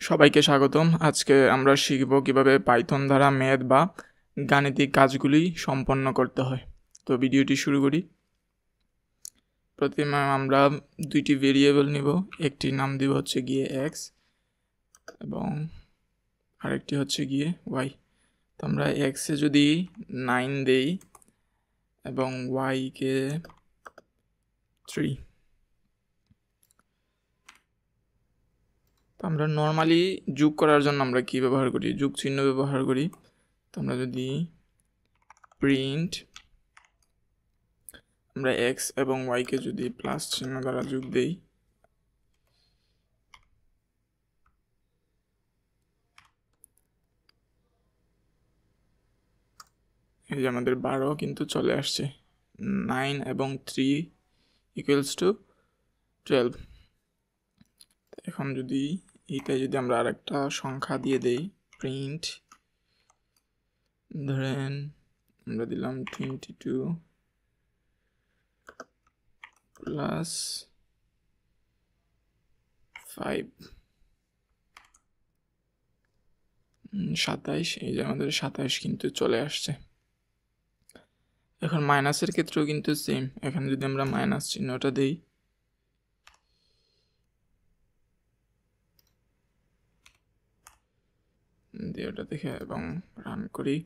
সবাইকে স্বাগতম। আজকে আমরা শিখব কিভাবে পাইথন দ্বারা ম্যাথ বা গাণিতিক কাজগুলি সম্পন্ন করতে হয়। তো ভিডিওটি শুরু করি। প্রথমে আমরা দুইটি ভেরিয়েবল নিব। একটি নাম দিব হচ্ছে গিয়ে x এবং আরেকটি হচ্ছে গিয়ে y। তো আমরা x এ যদি 9 দেই এবং y কে 3, তো আমরা নর্মালি যোগ করার জন্য আমরা কি ব্যবহার করি? যোগ চিহ্ন ব্যবহার করি। তো আমরা যদি প্রিন্ট আমরা x এবং y কে যদি প্লাস চিহ্ন দ্বারা যোগ দেই, এই যে আমাদের 12 কিন্তু চলে আসছে। 9 এবং 3 ইকুয়ালস টু 12। এখন যদি এইটাই যদি আমরা আরেকটা সংখ্যা দিয়ে দেই, প্রিন্ট ধরেন আমরা দিলাম 22 প্লাস 5 27, এই যে আমাদের 27 কিন্তু চলে আসছে। এখন মাইনাসের ক্ষেত্রেও কিন্তু সেম। এখানে যদি আমরা মাইনাস চিহ্নটা দেই, দিয়ে ওটা দেখে এবং রান করি,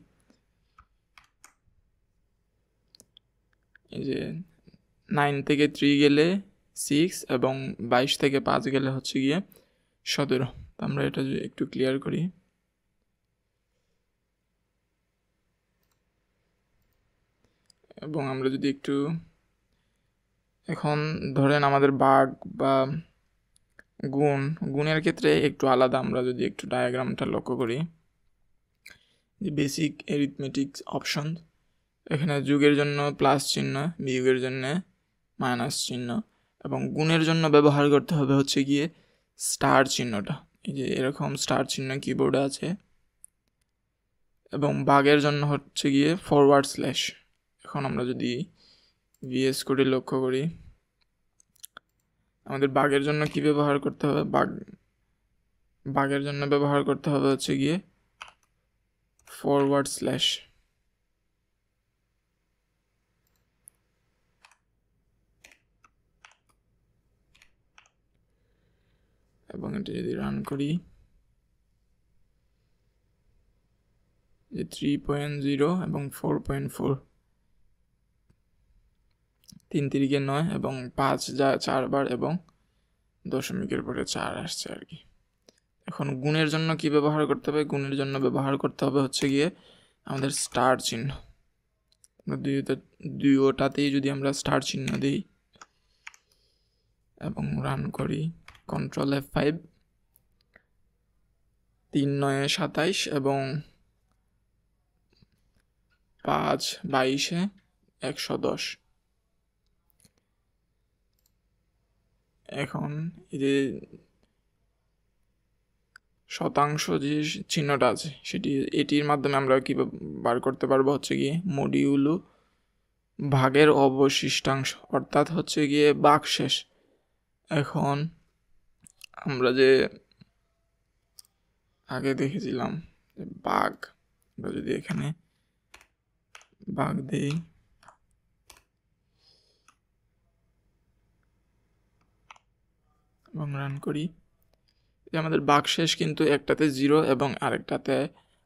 এই যে 9 থেকে 3 গেলে 6 এবং 22 থেকে 5 গেলে হচ্ছে গিয়ে 17। তো আমরা এটা একটু ক্লিয়ার করি। এবং আমরা যদি একটু এখন ধরেন আমাদের ভাগ বা গুণের ক্ষেত্রে একটু আলাদা। আমরা যদি একটু ডায়াগ্রামটা লক্ষ্য করি, যে বেসিক অ্যারিথমেটিক অপশন, এখানে যোগের জন্য প্লাস চিহ্ন, বিয়োগের জন্য মাইনাস চিহ্ন, এবং গুণের জন্য ব্যবহার করতে হবে হচ্ছে গিয়ে স্টার চিহ্নটা। এই যে এরকম স্টার চিহ্ন কিবোর্ডে আছে। এবং ভাগের জন্য হচ্ছে গিয়ে ফরওয়ার্ড স্ল্যাশ। এখন আমরা যদি ভিএস কোডে লক্ষ্য করি, আমাদের ভাগের জন্য কি ব্যবহার করতে হবে? ভাগের জন্য ব্যবহার করতে হবে হচ্ছে গিয়ে ফরওয়ার্ড স্ল্যাশ। এবং এটা যদি রান করি, যে 3.0 এবং 4.4, 3 তিরিকে 9 এবং 5 যা 4 বার এবং দশমিকের পরে 4 আসছে আর কি। এখন গুণের জন্য কি ব্যবহার করতে হবে? গুণের জন্য ব্যবহার করতে হবে হচ্ছে গিয়ে আমাদের স্টার চিহ্ন। দুইটাতেই যদি আমরা স্টার চিহ্ন দিই এবং রান করি, কন্ট্রোল F5, 3 9 27 এবং 5 22 110। এখন এই যে শতাংশ যে চিহ্নটা আছে এটির মাধ্যমে আমরা কি বার করতে পারবো হচ্ছে গিয়ে মডিউলো ভাগের অবশিষ্টাংশ, অর্থাৎ হচ্ছে গিয়ে ভাগশেষ। এখন আমরা যে আগে দেখেছিলাম যে ভাগ, আমরা যদি এখানে ভাগ দেই এবং রান করি, আমাদের ভাগশেষ কিন্তু একটাতে 0 এবং আরেকটাতে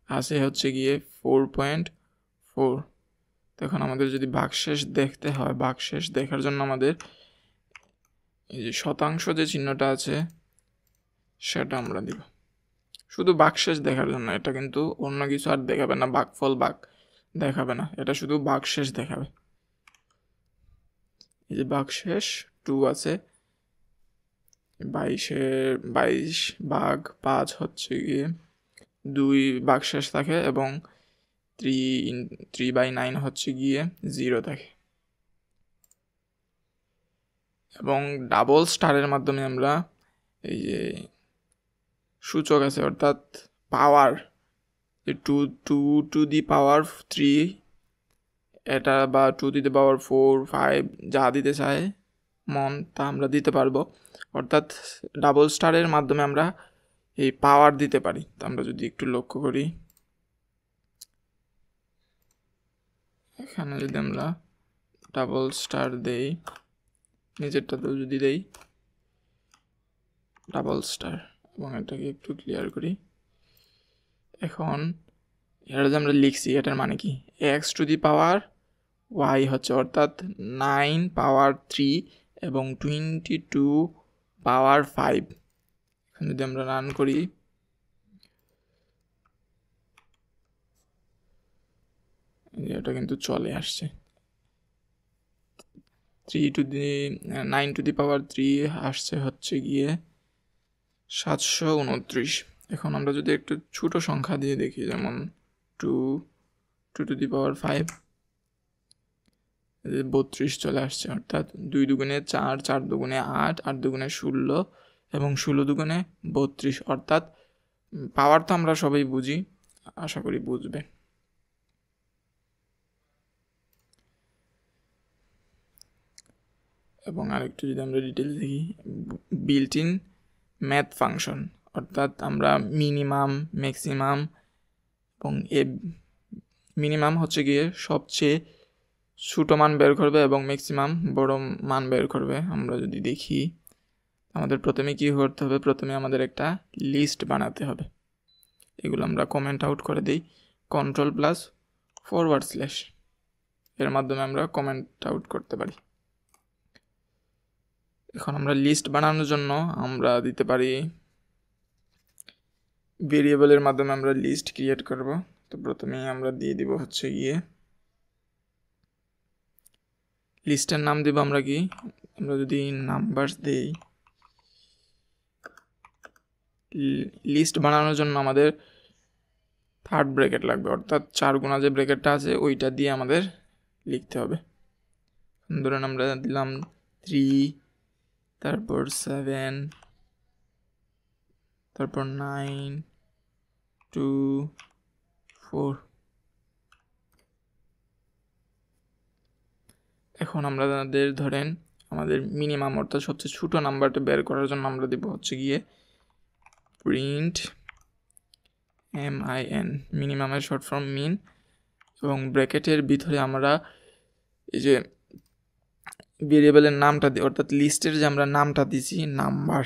আছে হচ্ছে গিয়ে 4.4। তখন আমাদের যদি ভাগশেষ দেখতে হয়, ভাগশেষ দেখার জন্য আমাদের এই যে শতাংশ যে চিহ্নটা আছে সেটা আমরা দিব শুধু ভাগশেষ দেখার জন্য। এটা কিন্তু অন্য কিছু আর দেখাবে না, ভাগফল ভাগ দেখাবে না, এটা শুধু ভাগশেষ দেখাবে। এই যে ভাগশেষ 2 আছে, 22 ভাগ 5 হচ্ছে গিয়ে 2 ভাগশেষ থাকে এবং 3/9 হচ্ছে গিয়ে 0 থাকে। এবং ডাবল স্টারের মাধ্যমে আমরা এই যে সূচক আছে, অর্থাৎ পাওয়ার, যে 2 এটা বা 2 4 5 যা দিতে চায় মন তা আমরা দিতে পারবো। অর্থাৎ ডাবল স্টারের মাধ্যমে আমরা এই পাওয়ার দিতে পারি। তো আমরা যদি একটু লক্ষ্য করি, এখানে যদি আমরা ডাবল স্টার দেই, নিজেরটাতেও যদি দেই ডাবল স্টার এবং এটাকে একটু ক্লিয়ার করি, এখন এটা যে আমরা লিখছি এটার মানে কি, X to the power Y হচ্ছে, অর্থাৎ 9 পাওয়ার 3 এবং 22 পাওয়ার 5। এখন যদি আমরা রান করি, এটা কিন্তু চলে আসছে। 9 টু দি পাওয়ার 3 আসছে হচ্ছে গিয়ে 729। এখন আমরা যদি একটু ছোট সংখ্যা দিয়ে দেখি, যেমন 2 টু দি পাওয়ার 5, 32 চলে আসছে, অর্থাৎ 2 দুগুণে 4, 4 দুগুণে 8, 8 দুগুণে 16 এবং 16 দুগুণে 32, অর্থাৎ পাওয়ার তো আমরা সবাই বুঝি, আশা করি বুঝবে। এবং আরেকটু যদি আমরা ডিটেলস দেখি, বিল্ট ইন ম্যাথ ফাংশন, অর্থাৎ আমরা মিনিমাম, ম্যাক্সিমাম এবং মিনিমাম হচ্ছে গিয়ে সবচেয়ে ছোটো মান বের করবে এবং ম্যাক্সিমাম বড় মান বের করবে। আমরা যদি দেখি, আমাদের প্রথমে কী করতে হবে, প্রথমে আমাদের একটা লিস্ট বানাতে হবে। এগুলো আমরা কমেন্ট আউট করে দিই, Ctrl+/, এর মাধ্যমে আমরা কমেন্ট আউট করতে পারি। এখন আমরা লিস্ট বানানোর জন্য আমরা দিতে পারি ভেরিয়েবলের মাধ্যমে আমরা লিস্ট ক্রিয়েট করব। তো প্রথমেই আমরা দিয়ে দিব হচ্ছে গিয়ে লিস্টের নাম দিব আমরা কি, আমরা যদি নাম্বারস দেই, লিস্ট বানানোর জন্য আমাদের থার্ড ব্র্যাকেট লাগবে, অর্থাৎ 4 গুণা যে ব্র্যাকেটটা আছে ওইটা দিয়ে আমাদের লিখতে হবে। ধরুন আমরা দিলাম 3, তারপর 7, তারপর 9, 2, 4। এখন আমাদের ধরেন আমাদের মিনিমাম অর্থাৎ সবচেয়ে ছোটো নাম্বারটা বের করার জন্য আমরা দেব হচ্ছে গিয়ে প্রিন্ট min, মিনিমামের শর্ট ফর্ম মিন, এবং ব্র্যাকেটের ভিতরে আমরা এই যে ভেরিয়েবলের নামটা দিই, অর্থাৎ লিস্টের যে আমরা নামটা দিছি নাম্বার,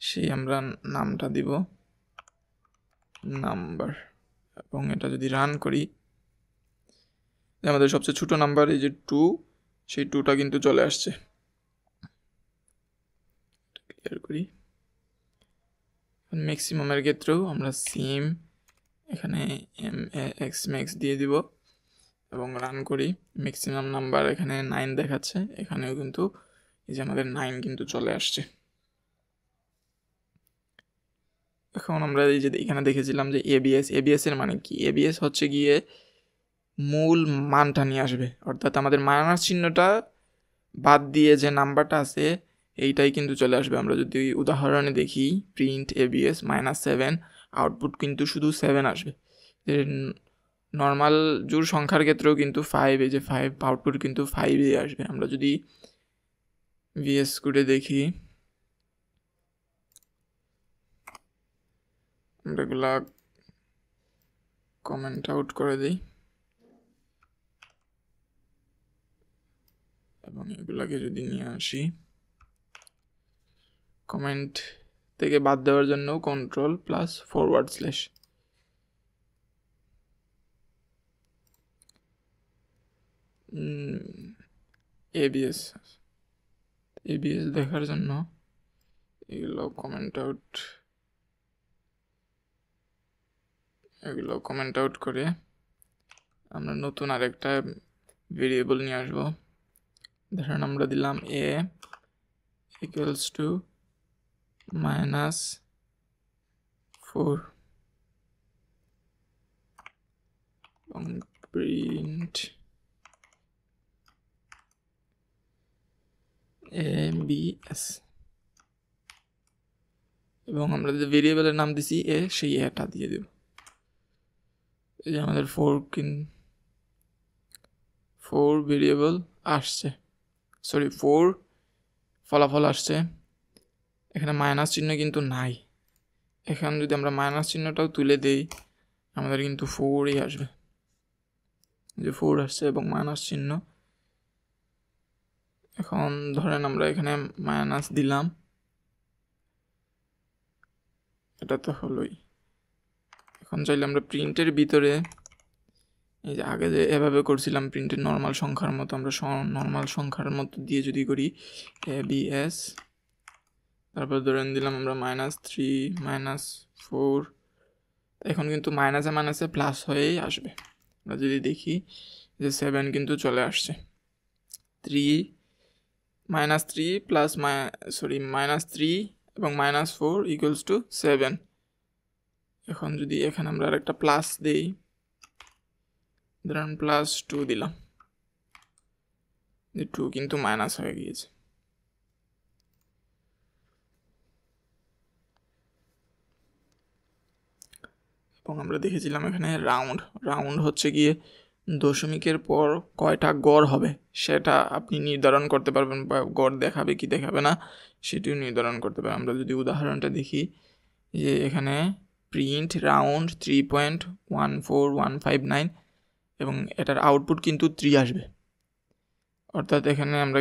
সেই আমরা নামটা দিব নাম্বার। এবং এটা যদি রান করি, আমাদের সবচেয়ে ছোটো নাম্বার এই যে 2, সেই 2টা কিন্তু চলে আসছে। ক্লিয়ার করি, ম্যাক্সিমামের ক্ষেত্রেও আমরা সেম এখানে max দিয়ে দিব এবং রান করি। ম্যাক্সিমাম নাম্বার এখানে 9 দেখাচ্ছে, এখানেও কিন্তু এই যে আমাদের 9 কিন্তু চলে আসছে। এখন আমরা এই যে এখানে দেখেছিলাম যে এবিএস এর মানে কি, এবিএস হচ্ছে গিয়ে মূল মানটা নিয়ে আসবে, অর্থাৎ আমাদের মাইনাস চিহ্নটা বাদ দিয়ে যে নাম্বারটা আছে এইটাই কিন্তু চলে আসবে। আমরা যদি উদাহরণে দেখি, প্রিন্ট এবিএস -7, আউটপুট কিন্তু শুধু 7 আসবে। নর্মাল জোড় সংখ্যার ক্ষেত্রেও কিন্তু 5, এই যে 5 আউটপুট কিন্তু 5ই আসবে। আমরা যদি ভিএস কোডে দেখি, আমরা এগুলা কমেন্ট আউট করে দিই এবং এগুলাকে যদি নিয়ে আসি, কমেন্ট থেকে বাদ দেওয়ার জন্য Ctrl+/, এবিএস দেখার জন্য এগুলো কমেন্ট আউট করে আমরা নতুন আরেকটা ভেরিয়েবল নিয়ে আসবো। ধরেন আমরা দিলাম a = -4 এবং প্রিন্ট abs, এবং আমরা যে ভেরিয়েবলের নাম দিছি এ, সেই এটা দিয়ে দেব। এই যে আমাদের 4 ভেরিয়েবল আসছে, 4 ফলাফল আসছে। এখানে মাইনাস চিহ্ন কিন্তু নাই, এখানে যদি আমরা মাইনাস চিহ্নটাও তুলে দেই আমাদের কিন্তু 4ই আসবে, যে 4 আসছে এবং মাইনাস চিহ্ন। এখন ধরেন আমরা এখানে মাইনাস দিলাম, এটা তো হলোই। এখন চাইলে আমরা প্রিন্টের ভিতরে এই যে আগে যে এভাবে করছিলাম প্রিন্টের নর্মাল সংখ্যার মতো, আমরা নর্মাল সংখ্যার মতো দিয়ে যদি করি ABS, তারপর ধরেন দিলাম আমরা -3 -4, এখন কিন্তু মাইনাসে মাইনাসে প্লাস হয়েই আসবে। আমরা যদি দেখি যে 7 কিন্তু চলে আসছে, 3 -3 প্লাস -3 এবং -4 ইকুয়ালস টু 7। এখন যদি এখানে আমরা আরেকটা প্লাস দিই, ধরেন +2 দিলাম, যে 2 কিন্তু মাইনাস হয়ে গিয়েছে। এবং আমরা দেখেছিলাম এখানে রাউন্ড হচ্ছে গিয়ে দশমিকের পর কয়টা গড় হবে সেটা আপনি নির্ধারণ করতে পারবেন, বা গড় দেখাবে কি দেখাবে না সেটিও নির্ধারণ করতে পারবেন। আমরা যদি উদাহরণটা দেখি, যে এখানে প্রিন্ট রাউন্ড 3.14159 এবং এটার আউটপুট কিন্তু 3 আসবে, অর্থাৎ এখানে আমরা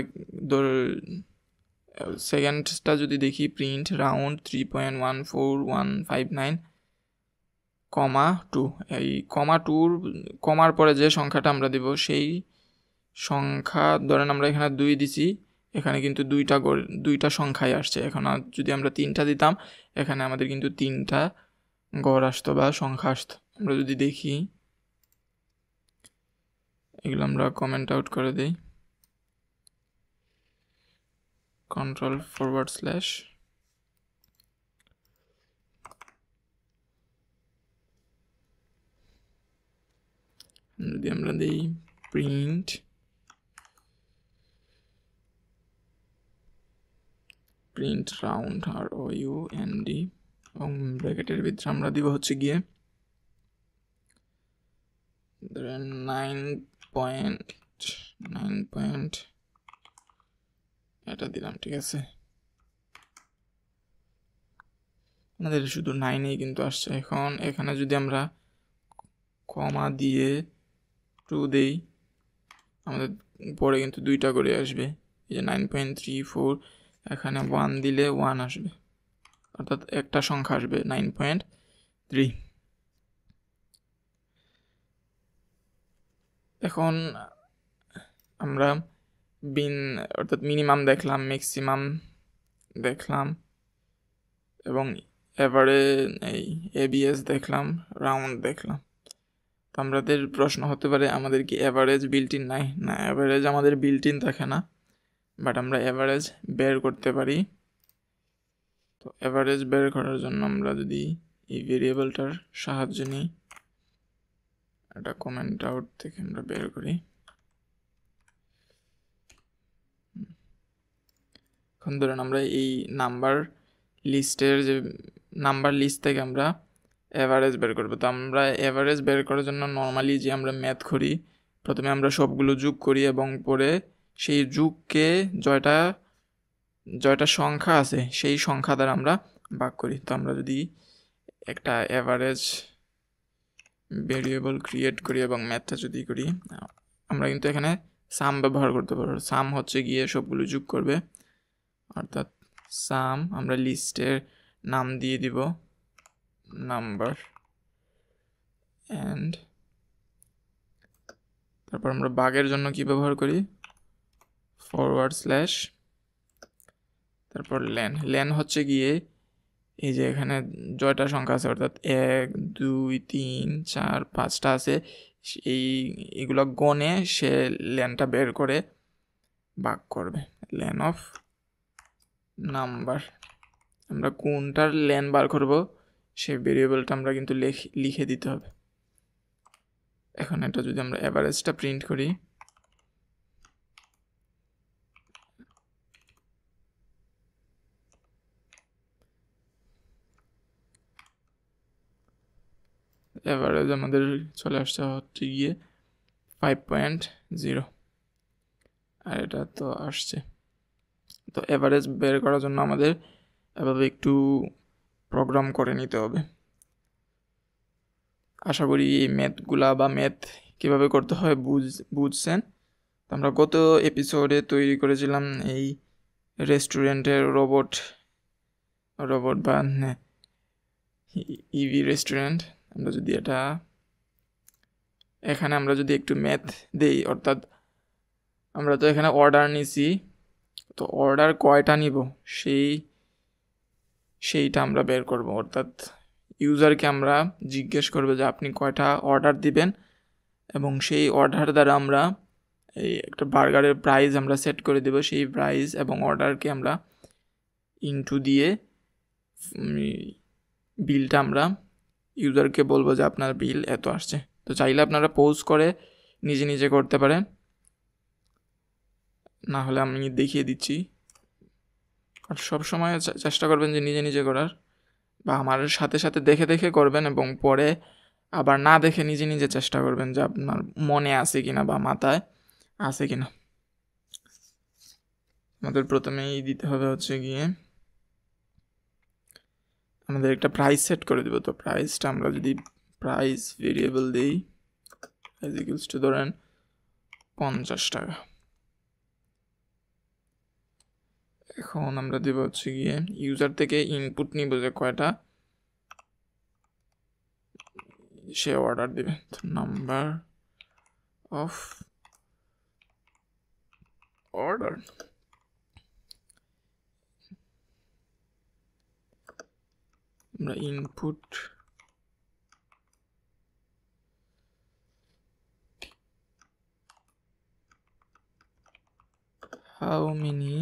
সেকেন্ডটা যদি দেখি প্রিন্ট রাউন্ড 3.14159, (2) এই (2)র কমার পরে যে সংখ্যাটা আমরা দেব সেই সংখ্যা, ধরেন আমরা এখানে 2 দিছি, এখানে কিন্তু দুইটা সংখ্যাই আসছে। এখন যদি আমরা 3টা দিতাম এখানে আমাদের কিন্তু 3টা গড় আসতো বা সংখ্যা আসতো। আমরা যদি দেখি এগুলো আমরা কমেন্ট আউট করে দেই, Ctrl// যদি আমরা দিই প্রিন্ট রাউন্ড ROUND এবং ব্র্যাকেটের ভিতরে আমরা দিব হচ্ছে গিয়ে ধরেন 9 এটা দিলাম, ঠিক আছে। আমাদের শুধু 9ই কিন্তু আসছে। এখন এখানে যদি আমরা কমা দিয়ে 2 দেই আমাদের পরে কিন্তু 2টা করে আসবে, এই যে 9.34, এখানে 1 দিলে 1 আসবে, অর্থাৎ একটা সংখ্যা আসবে 9.3। এখন আমরা অর্থাৎ মিনিমাম দেখলাম, ম্যাক্সিমাম দেখলাম এবং ABS দেখলাম, রাউন্ড দেখলাম। তো আমাদের প্রশ্ন হতে পারে আমাদের কি অ্যাভারেজ বিল্ট ইন নাই? না, অ্যাভারেজ আমাদের বিল্ট ইন থাকে না, বাট আমরা অ্যাভারেজ বের করতে পারি। তো অ্যাভারেজ বের করার জন্য আমরা যদি এই ভেরিয়েবলটার সাহায্য নিই, এটা কমেন্ট আউট থেকে আমরা বের করি। এখন ধরেন আমরা এই নাম্বার লিস্ট থেকে আমরা অ্যাভারেজ বের করবো। তো আমরা অ্যাভারেজ বের করার জন্য নর্মালি যে আমরা ম্যাথ করি, প্রথমে আমরা সবগুলো যোগ করি এবং পরে সেই যোগকে জয়টা সংখ্যা আছে সেই সংখ্যা দ্বারা আমরা ভাগ করি। তো আমরা যদি একটা অ্যাভারেজ ভেরিয়েবল ক্রিয়েট করি এবং ম্যাথটা যদি করি, আমরা কিন্তু এখানে সাম ব্যবহার করতে পারবো। সাম হচ্ছে গিয়ে সবগুলো যোগ করবে, অর্থাৎ সাম আমরা লিস্টের নাম দিয়ে দিব নাম্বার, অ্যান্ড তারপর আমরা ভাগের জন্য কি ব্যবহার করি, / তারপর লেন হচ্ছে গিয়ে এই যে এখানে জয়টা সংখ্যা আছে, অর্থাৎ 1 2 3 4 5টা আছে, এইগুলো গণে সে লেনটা বের করে ভাগ করবে, লেন অফ নাম্বার। আমরা কোনটার লেন বার করব সেই ভেরিয়েবলটা আমরা কিন্তু লিখে দিতে হবে। এখন এটা যদি আমরা অ্যাভারেজটা প্রিন্ট করি, অ্যাভারেজ আমাদের চলে আসছে হচ্ছে গিয়ে 5.0, আর এটা তো আসছে। তো অ্যাভারেজ বের করার জন্য আমাদের এভাবে একটু প্রোগ্রাম করে নিতে হবে। আশা করি এই ম্যাথগুলা বা ম্যাথ কীভাবে করতে হয় বুঝছেন। আমরা গত এপিসোডে তৈরি করেছিলাম এই রেস্টুরেন্টের রোবট বা ইভি রেস্টুরেন্ট। আমরা যদি এখানে আমরা যদি একটু ম্যাথ দেই, অর্থাৎ আমরা তো এখানে অর্ডার নিছি, তো অর্ডার কয়টা নিব সেইটা আমরা বের করব। অর্থাৎ ইউজারকে আমরা জিজ্ঞেস করব যে আপনি কয়টা অর্ডার দিবেন, এবং সেই অর্ডার দ্বারা আমরা এই একটা বার্গারের প্রাইস আমরা সেট করে দেব। সেই প্রাইস এবং অর্ডারকে আমরা ইনটু দিয়ে বিলটা আমরা ইউজারকে বলবো যে আপনার বিল এত আসছে। তো চাইলে আপনারা পজ করে নিজে নিজে করতে পারেন, না হলে আমি দেখিয়ে দিচ্ছি। আর সবসময় চেষ্টা করবেন যে নিজে নিজে করার, বা আমার সাথে সাথে দেখে দেখে করবেন, এবং পরে আবার না দেখে নিজে নিজে চেষ্টা করবেন যে আপনার মনে আছে কিনা বা মাথায় আছে কিনা। আমাদের প্রথমেই দিতে হবে হচ্ছে গিয়ে আমাদের একটা প্রাইস সেট করে দেবো। তো প্রাইসটা আমরা যদি প্রাইস ভেরিয়েবল দিই, প্রাইস ইকুয়ালস টু ধরেন 50 টাকা। এখন আমরা দেবো হচ্ছে গিয়ে ইউজার থেকে ইনপুট নিব যে কয়টা সে অর্ডার দেবে। নাম্বার অফ অর্ডার, আমরা input how many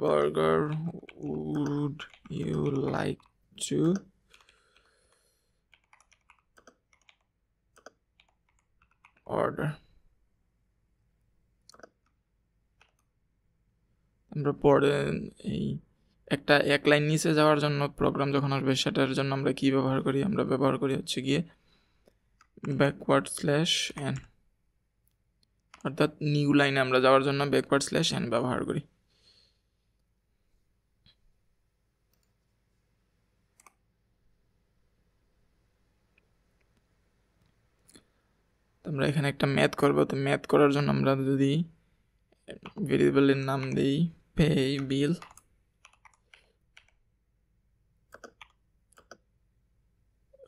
burger would you like to order। আমরা পরে এই এক লাইন নিচে যাওয়ার জন্য প্রোগ্রাম যখন আসবে সেটার জন্য আমরা কি ব্যবহার করি, আমরা ব্যবহার করি হচ্ছে গিয়ে ব্যাকওয়ার্ড স্ল্যাশ এন, অর্থাৎ নিউ লাইনে আমরা যাওয়ার জন্য ব্যাকওয়ার্ড স্ল্যাশ এন ব্যবহার করি। আমরা এখানে একটা ম্যাথ করব। তো ম্যাথ করার জন্য আমরা যদি ভেরিয়েবলের নাম দিই পে বিল,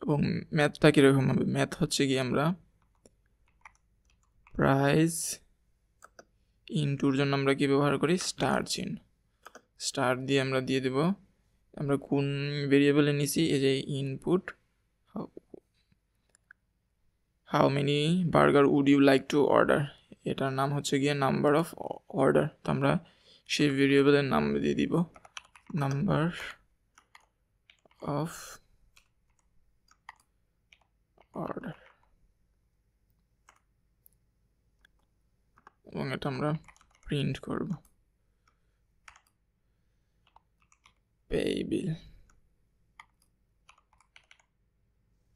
এবং ম্যাথটা কীরকম হবে, ম্যাথ হচ্ছে কি আমরা প্রাইস ইনটুর জন্য আমরা কি ব্যবহার করি, স্টার চিহ্ন, স্টার দিয়ে আমরা দিয়ে দেব আমরা কোন ভেরিয়েবলে নিছি, এই যে input how many burger would you like to order, এটার নাম হচ্ছে গিয়ে নাম্বার অফ অর্ডার। তো আমরা সেই ভেরিয়েবলের নাম দিয়ে দিব নাম্বার অফ অর্ডার, এবং এটা আমরা প্রিন্ট করব পে বিল।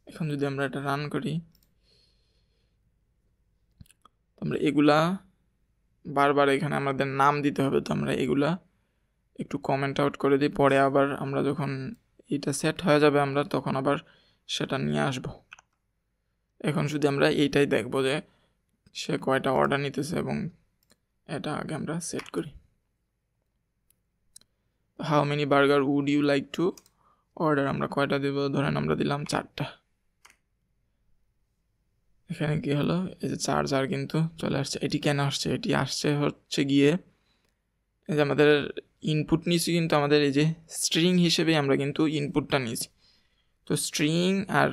এখন যদি আমরা এটা রান করি, আমরা এগুলা বারবার এখানে আমাদের নাম দিতে হবে। তো আমরা এগুলা একটু কমেন্ট আউট করে দিই, পরে আবার আমরা যখন এটা সেট হয়ে যাবে আমরা তখন আবার সেটা নিয়ে আসব। এখন যদি আমরা এইটাই দেখব যে সে কয়টা অর্ডার নিতেছে, এবং এটা আগে আমরা সেট করি। How many burger would you like to order, আমরা কয়টা দেব, ধরেন আমরা দিলাম 4টা। এখানে কি হলো, এই যে 4 কিন্তু চলে আসছে। এটি কেন আসছে, এটি আসছে হচ্ছে গিয়ে এই যে আমাদের ইনপুট নিয়েছি, কিন্তু আমাদের এই যে স্ট্রিং হিসেবে আমরা কিন্তু ইনপুটটা নিয়েছি। তো স্ট্রিং আর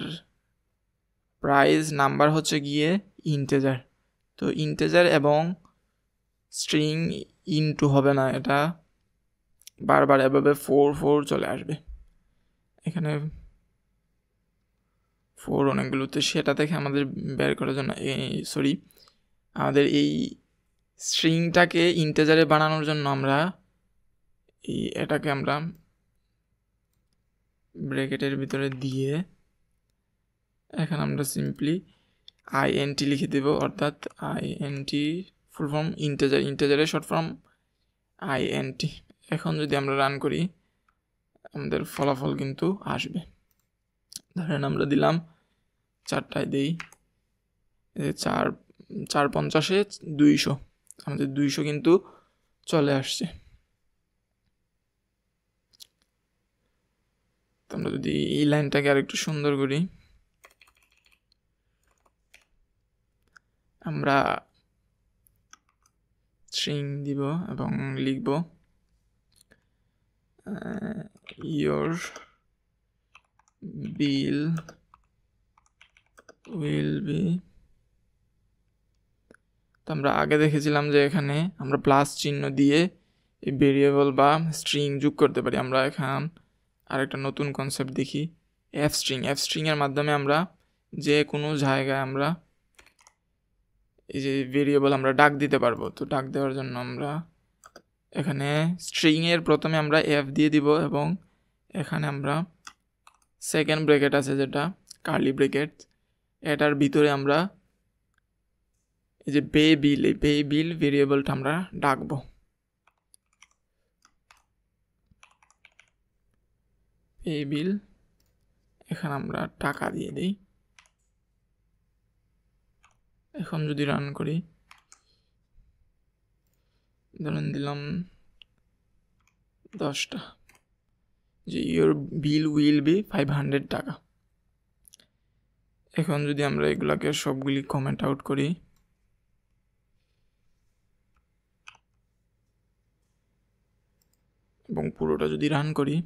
প্রাইস নাম্বার হচ্ছে গিয়ে ইন্টেজার। তো ইন্টেজার এবং স্ট্রিং ইনটু হবে না, এটা বারবার এভাবে 4 চলে আসবে। এখানে 4 অনেকগুলোতে, সেটা থেকে আমাদের বের করার জন্য আমাদের এই স্ট্রিংটাকে ইন্টেজারে বানানোর জন্য আমরা এটাকে আমরা ব্র্যাকেটের ভিতরে দিয়ে এখানে আমরা সিম্পলি INT লিখে দেব, অর্থাৎ INT ফুল ফর্ম ইন্টেজারের শর্ট ফর্ম INT। এখন যদি আমরা রান করি আমাদের ফলাফল কিন্তু আসবে। ধরেন আমরা দিলাম 4টায় দিই 450-এ 200, আমাদের 200 কিন্তু চলে আসছে। তো আমরা যদি এই লাইনটাকে আরেকটু সুন্দর করি, আমরা স্ট্রিং দিব এবং লিখব your bill will be। তো আমরা আগে দেখেছিলাম যে এখানে আমরা প্লাস চিহ্ন দিয়ে এই ভেরিয়েবল বা স্ট্রিং যোগ করতে পারি। আমরা এখন আরেকটা নতুন কনসেপ্ট দেখি, এফ স্ট্রিংয়ের মাধ্যমে আমরা যে কোনো জায়গায় আমরা এই যে ভেরিয়েবল আমরা ডাক দিতে পারবো। তো ডাক দেওয়ার জন্য আমরা এখানে স্ট্রিংয়ের প্রথমে আমরা এফ দিয়ে দিব এবং এখানে আমরা সেকেন্ড ব্র্যাকেট আছে যেটা কার্লি ব্র্যাকেট, এটার ভিতরে আমরা এই যে পে বিল ভেরিয়েবলটা আমরা ডাকবো। পে বিল, এখানে আমরা টাকা দিয়ে দিই। এখন যদি রান করি, ধরেন দিলাম 10টা, যে ইয়োর বিল উইল বি 500 টাকা। এখন যদি আমরা এগুলাকে সবগুলি কমেন্ট আউট করি, এবং পুরোটা যদি রান করি,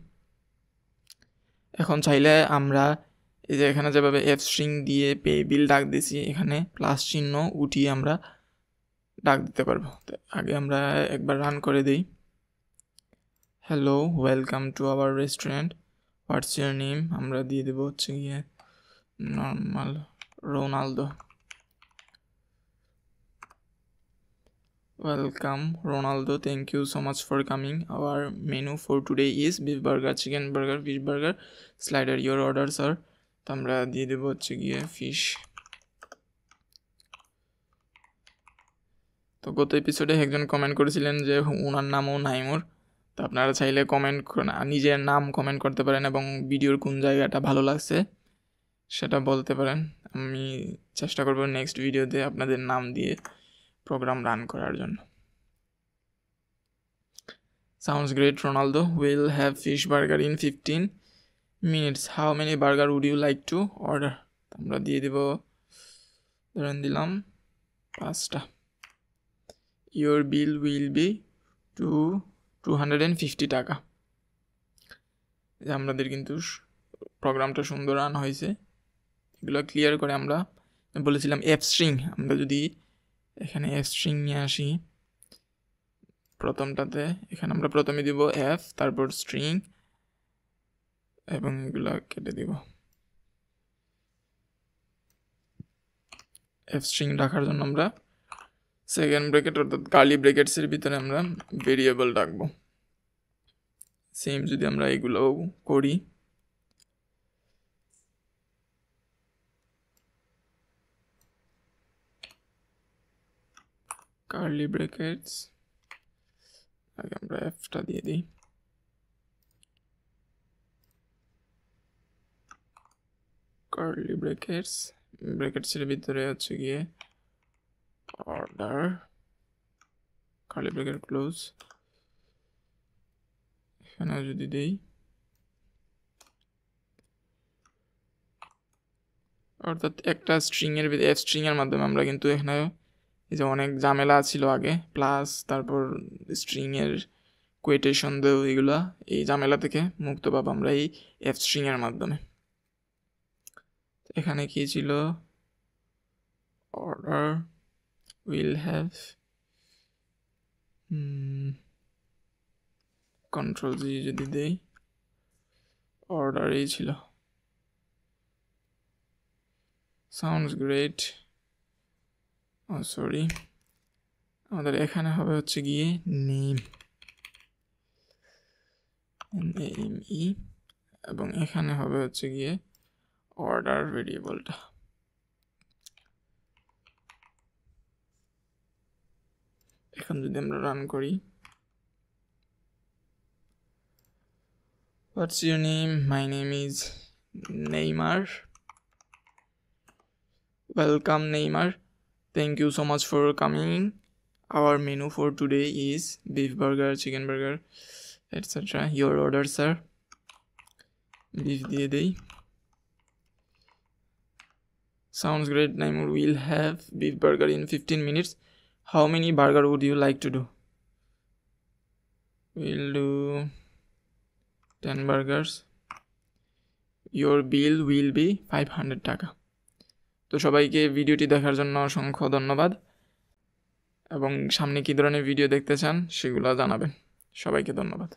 এখন চাইলে আমরা এই যে এখানে যেভাবে এফ স্ট্রিং দিয়ে পে বিল ডাক দিছি, এখানে প্লাস চিহ্ন উঠিয়ে আমরা ডাক দিতে পারবো। তো আগে আমরা একবার রান করে দিই। Hello, welcome to our restaurant, what's your name, আমরা দিয়ে দেবো হচ্ছে গিয়ে normal Ronaldo. Welcome Ronaldo, thank you so much for coming. Our menu for today is beef burger, chicken burger, fish burger, slider. Your order sir। তো আমরা দিয়ে দেবো হচ্ছে গিয়ে ফিশ। তো গত এপিসোডে একজন কমেন্ট করেছিলেন যে ওনার নামও নাইমুর। তো আপনারা চাইলে নিজের নাম কমেন্ট করতে পারেন এবং ভিডিওর কোন জায়গাটা ভালো লাগছে সেটা বলতে পারেন। আমি চেষ্টা করব নেক্সট ভিডিওতে আপনাদের নাম দিয়ে প্রোগ্রাম রান করার জন্য। Sounds great Ronaldo, we'll have fish burger in 15 minutes. How many burger would you like to order? আমরা দিয়ে দেব, ধরেন দিলাম 5টা। Your bill will be 250 টাকা। আমাদের কিন্তু প্রোগ্রামটা সুন্দর রান হয়েছে। এগুলো ক্লিয়ার করে আমরা বলেছিলাম এফ স্ট্রিং, আমরা যদি এখানে এফ স্ট্রিং নিয়ে আসি, প্রথমটাতে এখানে আমরা প্রথমে দিব এফ, তারপর স্ট্রিং এবং এগুলো কেটে দিব। এফ স্ট্রিং রাখার জন্য আমরা সেকেন্ড ব্র্যাকেট অর্থাৎ কার্লি ব্র্যাকেটসের ভিতরে আমরা ভেরিয়েবল রাখবো। সেম যদি আমরা এগুলোও করি, কার্লি ব্র্যাকেটস, আগে আমরা এফটা দিয়ে দিই, কার্লি ব্র্যাকেটসের ভিতরে হচ্ছে গিয়ে অর্ডার, কার্লি ব্র্যাকেট ক্লোজ। এখানেও যদি দেই, অর্থাৎ একটা স্ট্রিংয়ের এফ স্ট্রিংয়ের মাধ্যমে আমরা কিন্তু এখানে এই যে অনেক ঝামেলা ছিল আগে, প্লাস তারপর স্ট্রিংয়ের কোয়েটেশন দেও, এগুলা এই ঝামেলা থেকে মুক্ত পাবো আমরা এই এফ স্ট্রিংয়ের মাধ্যমে। এখানে কি ছিল, অর্ডার উইল হ্যাভ কন্ট্রোল জি যদি দেই, অর্ডার এই ছিল। সাউন্ডস গ্রেট, ও সরি, আমাদের এখানে হবে হচ্ছে গিয়ে নেম, NAME, এবং এখানে হবে হচ্ছে গিয়ে অর্ডার ভেরিয়েবলটা। এখন যদি আমরা রান করি, What's your name? My name is Neymar. Welcome, Neymar. Thank you so much for coming. Our menu for today is beef burger, chicken burger, etc. Your order, sir. Beef দিয়ে দেই. Sounds great, Naimur. We'll have beef burger in 15 minutes. How many burger would you like to do? We'll do 10 burgers. Your bill will be 500 টাকা. তো সবাইকে ভিডিওটি দেখার জন্য অসংখ্য ধন্যবাদ এবং সামনে কী ধরনের ভিডিও দেখতে চান সেগুলো জানাবেন. সবাইকে ধন্যবাদ.